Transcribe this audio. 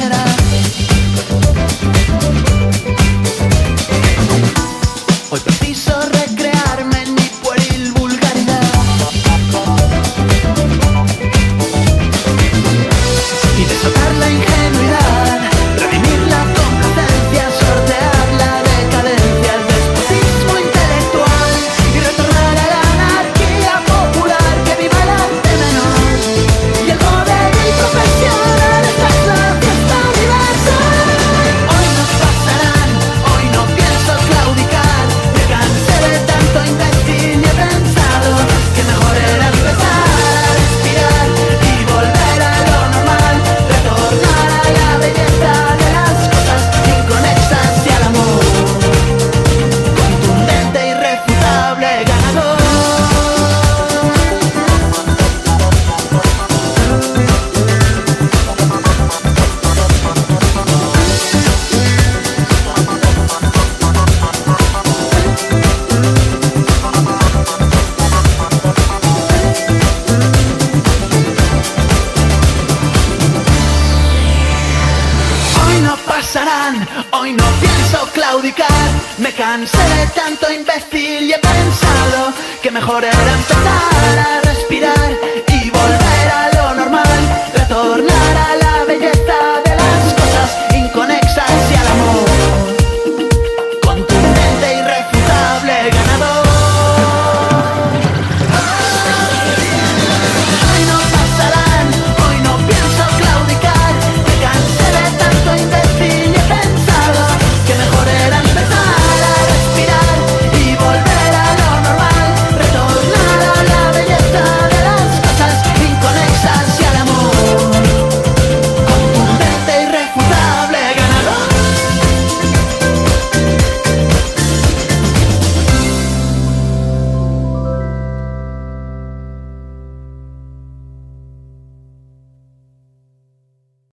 manera. Hoy preciso recrearme en mi pueril vulgaridad y desatar la ingenuidad, redimir la complacencia, sortear la decadencia, el despotismo intelectual y retornar a la anarquía popular. Que viva el arte menor y el vodevil profesional. Esta es la fiesta universal. Hoy nos pasarán, hoy no pienso claudicar. Me cansé de tanto imbécil y he pensado que mejor era empezar a respirar y volver a lo normal, retornar a la belleza de las cosas inconexas y al amor contundente, irrefutable, ganador. Hoy no pasarán, hoy no pienso claudicar. Me cansé de tanto imbécil y he pensado que mejor era empezar a respirar